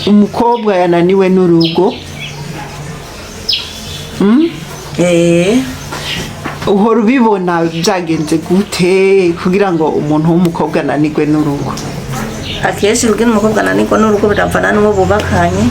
umukobwa yananiwe n'urugo uhora ubibona byagenze gute kugira ngo umuntu w'umukobwa ananirwe n'urugo? Akenshi ubwo umukobwa ananirwa n'urugo biravana n'uwo bubakanye.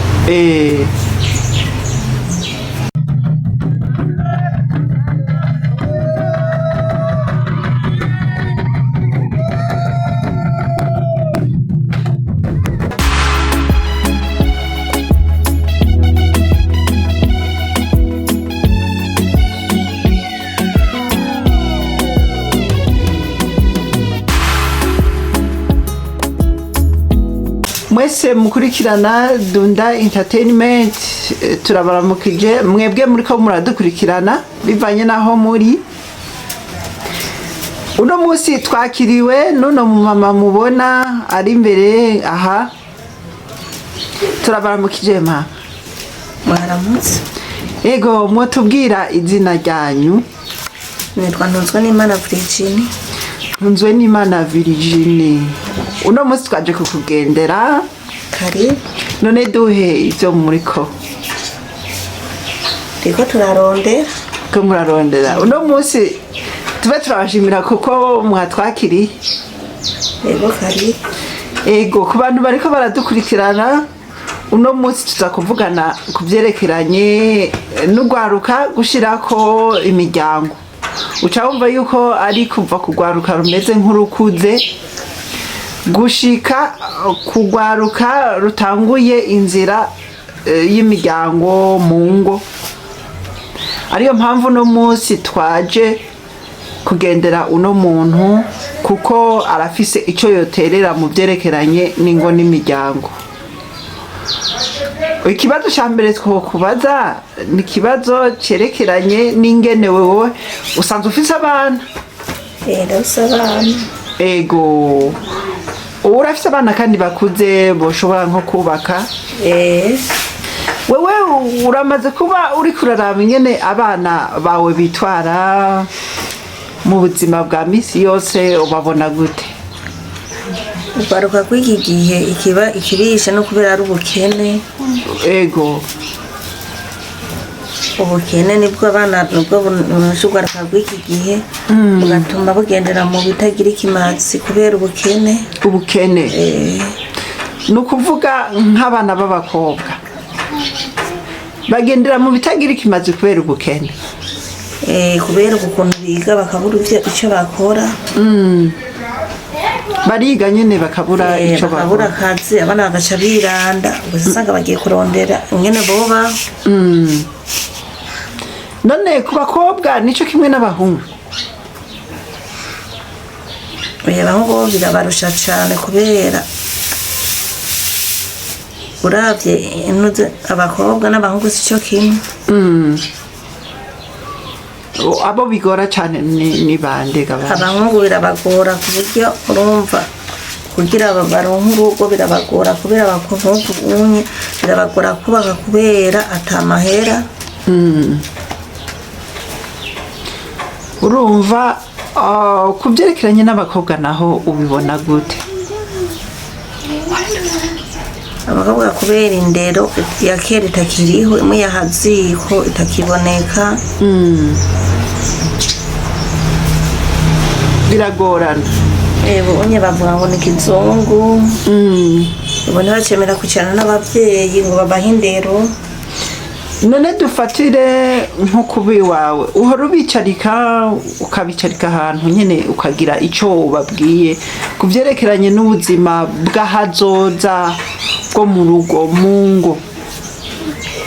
Mwese mukurikirana Dunda Entertainment, turabaramukije mwebwe muriko muradukurikirana bivanye naho muri. Uno munsi twakiriwe nuno mama mubona ari imbere aha. Turabaramukije ma. Mwaramutse. Ego mwotubwira izina ryanyu? Nitwa Ntunzwenimana Virginie. Ntunzwenimana Virginie. Uno munsi twaje kukugendera. Kari. None duhe ivyo muriko. Riko turarondera. Ko murarondera. Uno munsi tube turabashimira kuko mwatwakiriye. Ego kari. Ego ku bantu bariko baradukurikirana, uno munsi tuza kuvugana kuvyerekeranye n'urwaruka gushirako imiryango. Uca wumva yuko ari kuva kugwaruka rumeze nk'urukuze gushika kugwaruka rutanguye inzira y'imiryango mu ngo. Ariyo mpamvu no munsi twaje kugendera uno muntu kuko arafise ico yoterera mu vyerekeranye n'ingo n'imiryango. Ikibazo ca mbere twokubaza ni ikibazo cerekeranye n'ingene wewe usanzwe ufise abana. Abana. Ego. Urafise abana kandi bakuze boshobora nko kubaka. Wewe uramaze kuba uri kuraraba ingene abana bawe bitwara mu buzima bwa misi yose, ubabona gute? Urwaruka kw'iki gihe ikibisha no kubera ari ubukene. Ego. Ubukene nibwo abana nubwo urwaruka kw'iki gihe bugatuma bugendera mu bitagira ikimazi kubera ubukene. Ubukene. Ni ukuvuga nk'abana b'abakobwa bagendera mu bitagira ikimazi kubera ubukene. Kubera ukuntu biga bakabura icyo bakora. Bariga nyene bakabura ico bakabura akazi, abana bagaca biranda ugasanga bagiye kurondera ingene boba. None ku bakobwa nico kimwe n'abahungu? Abahungu birabarusha cane kubera uravye intuze abakobwa n'abahungu sico kimwe. Abo bigora cyane ni bande gaba? Abahungu birabagora ku buryo urumva kugira baronke urugo birabagora kubera abakobwa unye birabagora kubaka kubera atamahera. Urumva kubyerekeranye n'abakobwa naho ubibona gute? Abakobwa kubera indero ya kera itakiriho, imwe yahaziko itakiboneka. Biragorana. Unye bavuga ngo ni kizungu. Ubona bacemera kucyana n'abavyeyi ngo babahe indero. None dufatire nko kubi wawe uhora ubicarika ukabicarika ahantu nyene ukagira ico ubabwiye kuvyerekeranye n'ubuzima bw'ahazoza bwo mu rugo mu ngo.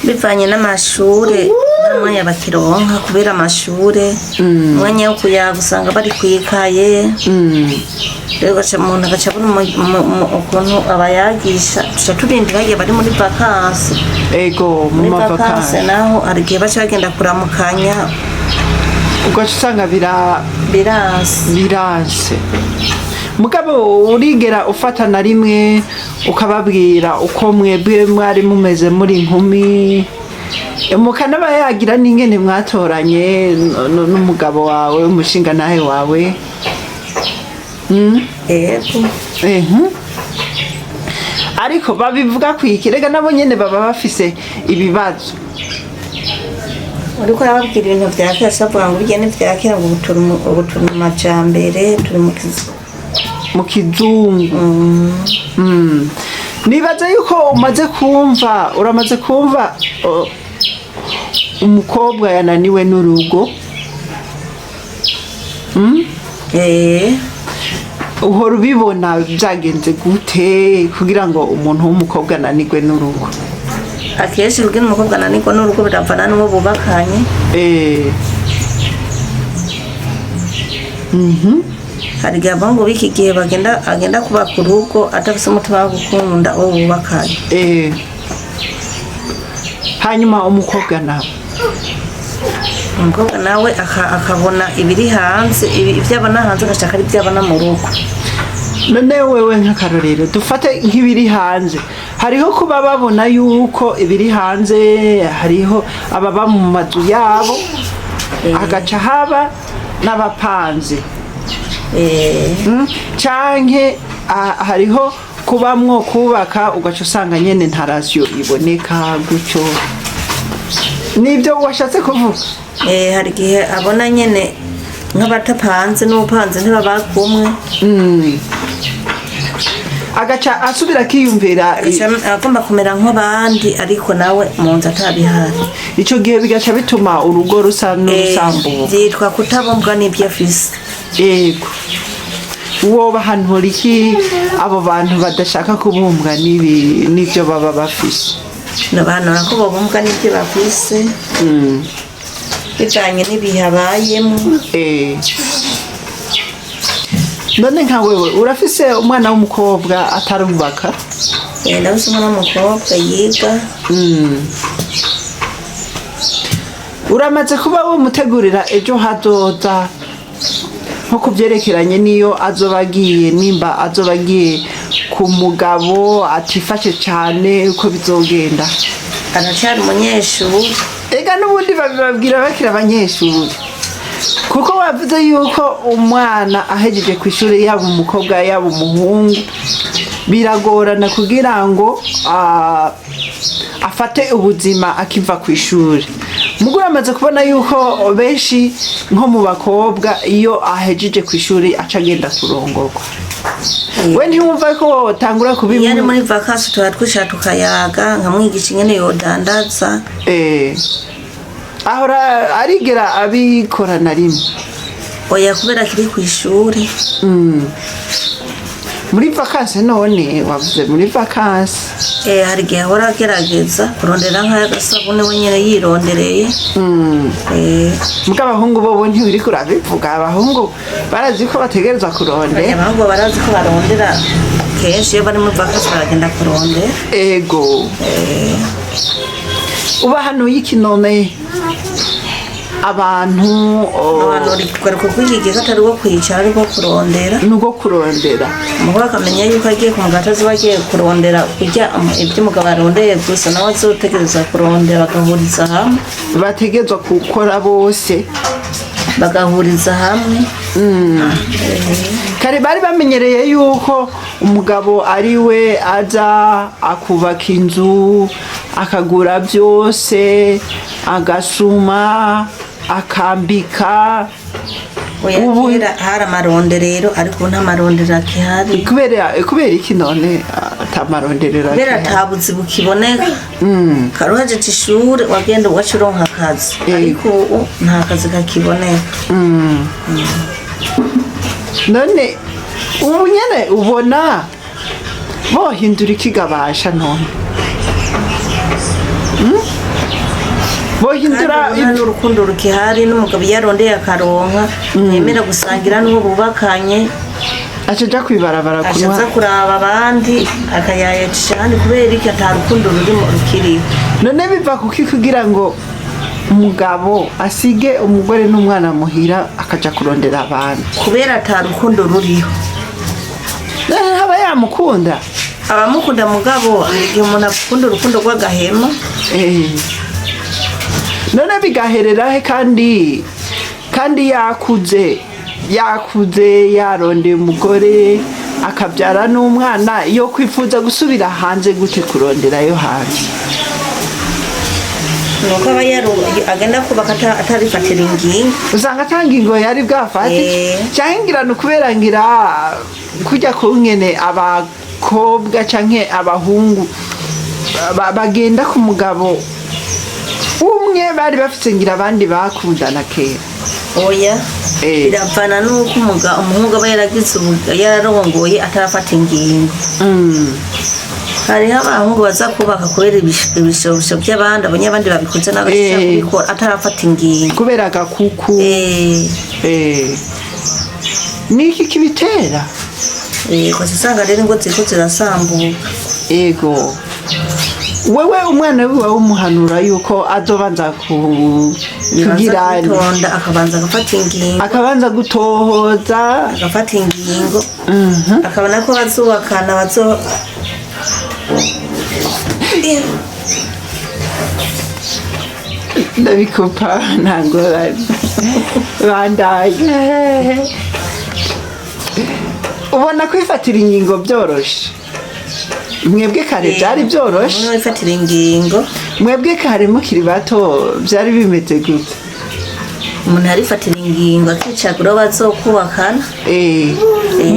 Bivanye n'amashure n'umwanya bakironka kubera amashure umwanya wo kuyaga usanga bari kwikaye. Rero umuntu agaca abona ukuntu abayagisha tuca turindira igihe bari muri vakansi. Ego mu vakansi naho hari igihe baca bagenda kuramukanya ugaca usanga biranse. Mugabo urigera ufata na rimwe ukababwira uko mwebwe mwari mumeze muri inkumi mukanaba yagira n'ingene mwatoranye n'umugabo wawe umushinga nahe wawe? ariko babivuga kwikirega nabo nyene baba bafise ibibazo. uriko urababwira ibintu vya kera savuga ngo bijya n'ivya kera ngo ubu turi mu majambere turi mu kizungu. Nibaza yuko uramaze kumva umukobwa yananiwe n'urugo. Uhora ubibona byagenze gute kugira ngo umuntu w'umukobwa ananirwe n'urugo? Akenshi ubwo umukobwa ananirwa n'urugo biravana n'uwo bubakanye. Hari igihe abahungu b'iki gihe agenda kubaka urugo adafise umutima wo gukunda uwo bubakanye. Hanyuma umukobwa nawe akabona ibiri hanze, ivyabona hanze agashaka ari ivyabona mu rugo. None wewe nk'akarorero dufate nk'ibiri hanze, hariho kuba babona yuko ibiri hanze, hariho ababa mu mazu yabo hagaca haba n'abapanze. Canke hariho kubamwo kubaka ugaca usanga nyene nta ratio iboneka gutyo. Nibyo washatse kuvuga? Hari igihe abona nyene nk'abatapanze n'upanze ntibaba kumwe. Agaca asubira akiyumvira agomba kumera nk'abandi ariko nawe mu nzu atabihari. Ico gihe bigaca bituma urugo rusa n'urusambuka. Vyitwa kutabumbwa n'ibyo afise. Yego. Woba hantu iki abo bantu badashaka kubumbwa n'ibyo baba bafise? Nabantu ko babumbwa n'ibyo bafise. Bijanye n'ibihe abayemo. None nka wewe urafise umwana w'umukobwa atarubaka? Ndafise umwana w'umukobwa yiga. Uramaze kuba womutegurira ejo hazoza nko kubyerekeranye niyo azoba agiye, nimba azoba agiye ku mugabo atifashe cyane uko bizogenda? Aracyari umunyeshuri. Ega n'ubundi babibabwira bakira abanyeshuri, kuko wavuze yuko umwana ahejeje ku ishuri yaba umukobwa yaba umuhungu biragorana kugira ngo afate ubuzima akiva ku ishuri. Mugore amaze kubona yuko benshi nko mu bakobwa iyo ahejeje ku ishuri aca agenda kurongorwa. We ntiwumva ko tangura kubimu? Yari muri vacances turatwisha tukayaga nkamwigisha ingene yodandaza. Ahora arigera abikora na rimwe? Oya, kubera kiri ku ishuri. Muri vacances none wavuze muri vacances? Hari igihe ahora agerageza kurondera nk'agasabune we nyene yirondereye. Muga abahungu bo ntibiri kurabivuga, abahungu barazi ko bategereza kurondera. Abahungu barazi ko barondera kenshi iyo bari muri vacances baragenda kurondera. Ego. Uba hano y'iki none abantu riko kwigiza atari wo kwicara ariko kurondera. Nugo kurondera. Umugore akamenya yuko agiye ku mugati azoba agiye kurondera kurya ibyo umugabo arondeye gusa nawe azotegereza kurondera bagahuriza hamwe. Bategerezwa gukora bose bagahuriza hamwe. Kare bari bamenyereye yuko umugabo ari we aza akubaka inzu akagura byose agasuma akambika. Ubu hari amaronderero ariko nta marondera akihari. Kubera iki none atamaronderero? Kubera atabuzi bukiboneka. Karuhajeje ishuri wagenda ugacuronka akazi ariko nta kazi kakiboneka. None ubu nyene ubona bohindura ikigabasha none? Bohindura n'urukundo rukihari n'umugabo yarondeye akaronka yemera gusangira n'uwo bubakanye. Acaja kwibarabara kunywa, acaza kuraba abandi akayayecisha kandi kubera iki atarukundo rukiriho. None biva kuki kugira ngo umugabo asige umugore n'umwana muhira akaja kurondera abandi? Kubera atarukundo ruriho. Haba yamukunda? Abamukunda mugabo hari igihe umuntu akunda urukundo rw'agahema. None bigaherera he kandi yakuze yarondeye umugore akabyara n'umwana yo kwifuza gusubira hanze gute kuronderayo hanze nuko aba agenda kubaka atarifatira ingingo usanga atanga ingo yari bwafate cyangwa ngira ni ukubera ngira kujya kunyene abakobwa canke abahungu bagenda ku mugabo umwe bari bafite ngira abandi bakundana kera oya biravana nuko umuhungu aba yararongoye atarafata ingingo hariho abahungu baza kubaka kubera ibishobisho by'abandi abandi babikoze n'abashaka kubikora atarafata ingingo kubera agakuku niki kibitera kwasi usanga rero ngo ziko zirasambuka ego wewe umwana wiwe umuhanura yuko azobanza kugira itonda akabanza gutohoza agafata ingingo akabona ko bazubakana ndabikupa ntango bandaye ubona kwifatira ingingo byoroshe mwebwe kare byari byoroshe kwifatira ingingo mwebwe kare mukiri bato byari bimeze gute umuntu arifatira ingingo akicagura bazokubakana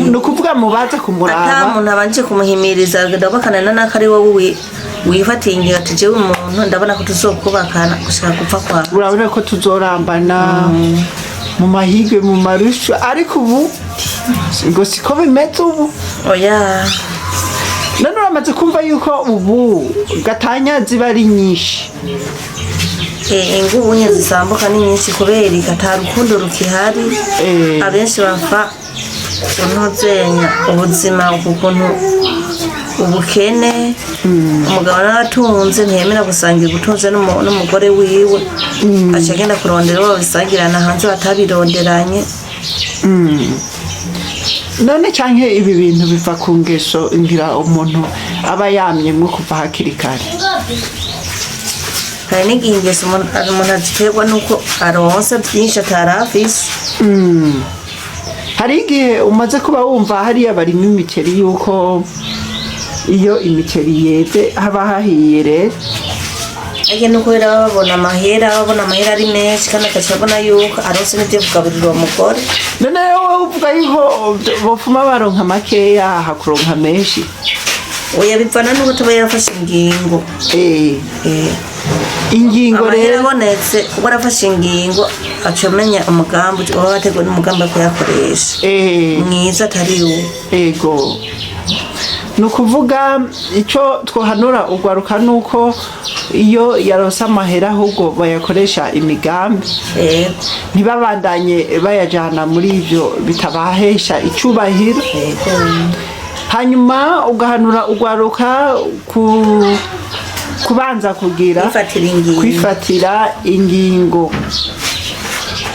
ni ukuvuga mubaza kumuraba ata muntu abanje kumuhimiriza ndabakana n'akari wowe wifatiye ingingo ati jewe umuntu ndabona ko tuzokubakana gushaka gupfa kwa urabona ko tuzorambana mu mahigwe mu marushu ariko ubu ngo siko bimeze ubu oya none uramaze kumva yuko ubu gatanya ziba ari nyinshi ingubu nye zisambuka ni nyinshi kubera ata rukundo rukihari abenshi bapfa untozenya ubuzima ukuntu ubukene umugabo n'abatunze ntiyemera gusangira ubutunzi n'umugore wiwe aca agenda kurondera uwo babisangirana hanze batabironderanye none canke ibi bintu biva ku ngeso ngira umuntu aba yamye nko kuva hakiri kare hari n'igihe ingeso umuntu aziterwa nuko aronsa byinshi atarafise hari igihe umaze kuba wumva hariya barimo imiceri yuko iyo imiceri yeze haba hahiye rero age nuko rero babona amahera ari menshi kandi akacabona yuko aronse n'ibyo kugaburira uwo mugore none wowe uvuga yuko bofuma baronka makeya hakuronka menshi oya bivana nuko tuba yarafashe ingingo ingingo rero abonetse warafashe ingingo acomenya umugambi uba wateguye n'umugambi wo kuyakoresha mwiza atari uwo ego ni ukuvuga icyo twohanura urwaruka ni uko iyo yarose amahera ahubwo bayakoresha imigambi ntibabandanye bayajyana muri ibyo bitabahesha icyubahiro hanyuma ugahanura urwaruka kubanza kugira kwifatira ingingo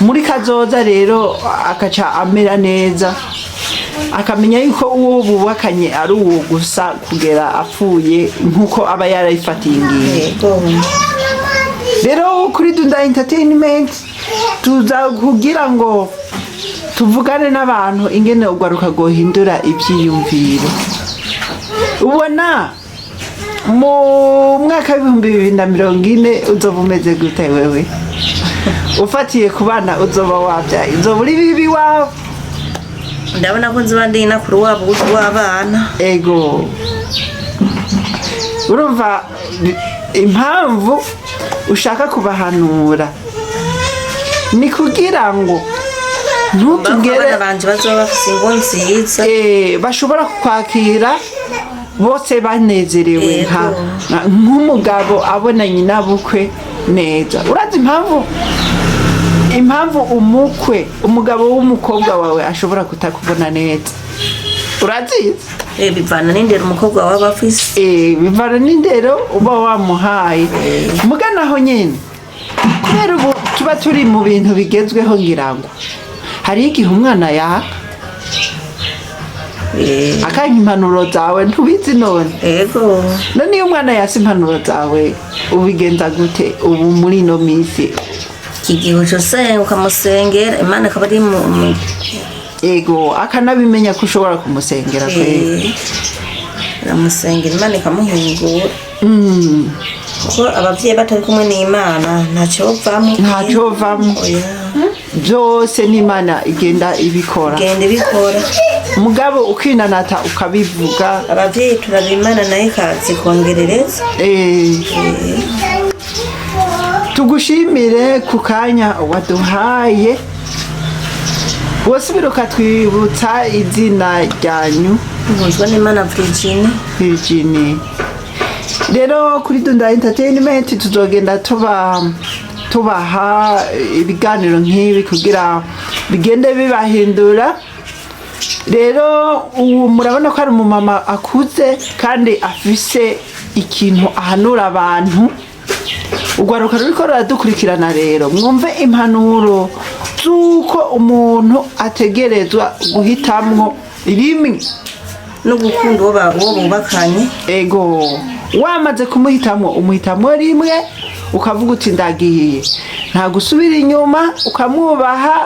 muri kazoza rero akaca amera neza akamenya yuko uwo bubakanye ari uwo gusa kugera apfuye nk'uko aba yarayifatiye ingingo rero kuri Dunda Entertainment tuza kugira ngo tuvugane n'abantu ingene urwaruka gohindura ibyiyumviro ubona mu mwaka w'2040 uzoba umeze gute wewe ufatiye ku bana uzoba wabyaye uzoba uri bibi wawe ndabona ko nziba ndi nakuru wabo w'abana ego urumva impamvu ushaka kubahanura ni kugira ngo ntutugere abanje bazoba bafise ingo nziza bashobora kwakira bose banezerewe nk'umugabo abonanye n'abukwe neza urazi impamvu umugabo w'umukobwa wawe ashobora kutakubona neza urazizi bivana n'indero umukobwa waba afise bivana n'indero uba wamuhaye muganaho nyine kubera ubu tuba turi mu bintu bigezweho ngira ngo hari igihe umwana yaka akanka impanuro zawe ntubizi none none iyo umwana yasi impanuro zawe ubigenza gute ubu muri ino minsi igihe cyose ukamusengera imana akaba ari ego akanabimenya ko ushobora kumusengera kweli aramusengera Imana ikamuhingura kuko abavyeyi batari kumwe n'Imana ntacyo bavamo byose n'Imana igenda ibikora mugabo ukinanata ukabivuga abavyeyi turabimana naye kazi kongerereza tugushimire ku kanya waduhaye bose biruka twibutsa izina ryanyu ubunzwe n'Imana Virginie rero kuri Dunda Entertainment tuzogenda tubaha ibiganiro nk'ibi kugira bigende bibahindura rero murabona ko ari umumama akuze kandi afise ikintu ahanura abantu urwaruka ruriko ruradukurikirana rero mwumve impanuro z'uko umuntu ategerezwa guhitamwo rimwe no gukunda uwo bubakanye ego wamaze kumuhitamwo umuhitamwo rimwe ukavuga uti ndagiye nta gusubira inyuma ukamwubaha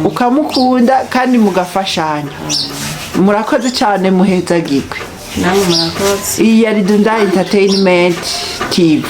ukamukunda kandi mugafashanya murakoze cyane muhezagirwe namwe murakoze iyi yari Dunda Entertainment TV